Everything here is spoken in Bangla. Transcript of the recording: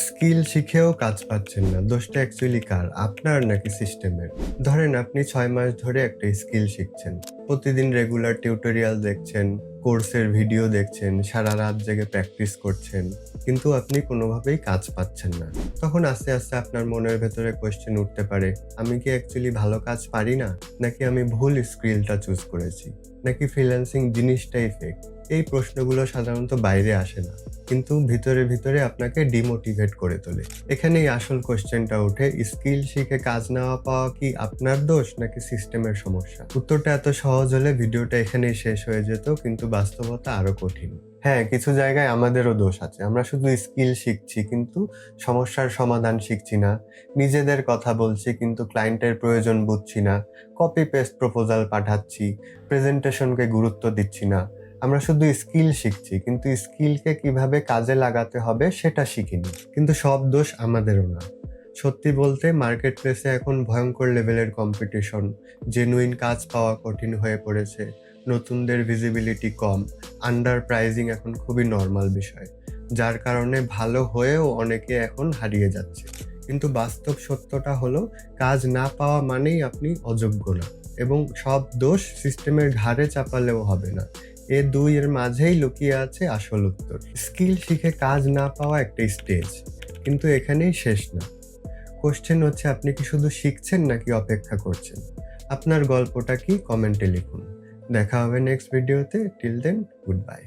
স্কিল শিখেও কাজ পাচ্ছেন না, দোষটা অ্যাকচুয়ালি কার? আপনার নাকি সিস্টেমের? ধরেন আপনি ৬ মাস ধরে একটা স্কিল শিখছেন, প্রতিদিন রেগুলার টিউটোরিয়াল দেখছেন, কোর্সের ভিডিও দেখছেন, সারা রাত জেগে প্র্যাকটিস করছেন, কিন্তু আপনি কোনোভাবেই কাজ পাচ্ছেন না। তখন আস্তে আস্তে আপনার মনের ভেতরে কোয়েশ্চেন উঠতে পারে, আমি কি অ্যাকচুয়ালি ভালো কাজ পারি না, নাকি আমি ভুল স্কিলটা চুজ করেছি, নাকি ফ্রিল্যান্সিং জিনিসটাই ফেক? এই প্রশ্নগুলো সাধারণত বাইরে আসে না, কিন্তু ভিতরে ভিতরে আপনাকে ডিমোটিভেট করে তোলে। এখানেই আসল কোশ্চেনটা ওঠে, স্কিল শিখে কাজ না পাওয়া কি আপনার দোষ নাকি সিস্টেমের সমস্যা? উত্তরটা এত সহজ হলে ভিডিওটা এখানেই শেষ হয়ে যেত, কিন্তু বাস্তবতা আরো কঠিন। হ্যাঁ, কিছু জায়গায় আমাদেরও দোষ আছে। আমরা শুধু স্কিল শিখছি কিন্তু সমস্যার সমাধান শিখছি না। নিজেদের কথা বলছি কিন্তু ক্লায়েন্টের প্রয়োজন বুঝছি না। কপি পেস্ট প্রপোজাল পাঠাচ্ছি, প্রেজেন্টেশনকে গুরুত্ব দিচ্ছি না। আমরা শুধু স্কিল শিখছি কিন্তু স্কিলকে কিভাবে কাজে লাগাতে হবে সেটা শিখিনি। কিন্তু সব দোষ আমাদেরও না। সত্যি বলতে মার্কেট প্লেসে এখন ভয়ঙ্কর লেভেলের কম্পিটিশন, জেনুইন কাজ পাওয়া কঠিন হয়ে পড়েছে, নতুনদের ভিজিবিলিটি কম, আন্ডার প্রাইজিং এখন খুবই নর্মাল বিষয়, যার কারণে ভালো হয়েও অনেকে এখন হারিয়ে যাচ্ছে। কিন্তু বাস্তব সত্যটা হলো, কাজ না পাওয়া মানেই আপনি অযোগ্য না, এবং সব দোষ সিস্টেমের ঘাড়ে চাপালেও হবে না। এ দুইয়ের মাঝেই লুকিয়ে আছে আসল উত্তর। স্কিল শিখে কাজ না পাওয়া একটা স্টেজ, কিন্তু এখানেই শেষ না। কোশ্চেন হচ্ছে, আপনি কি শুধু শিখছেন নাকি অপেক্ষা করছেন? আপনার গল্পটা কি? কমেন্টে লিখুন। দেখা হবে নেক্সট ভিডিওতে। Till then, good by.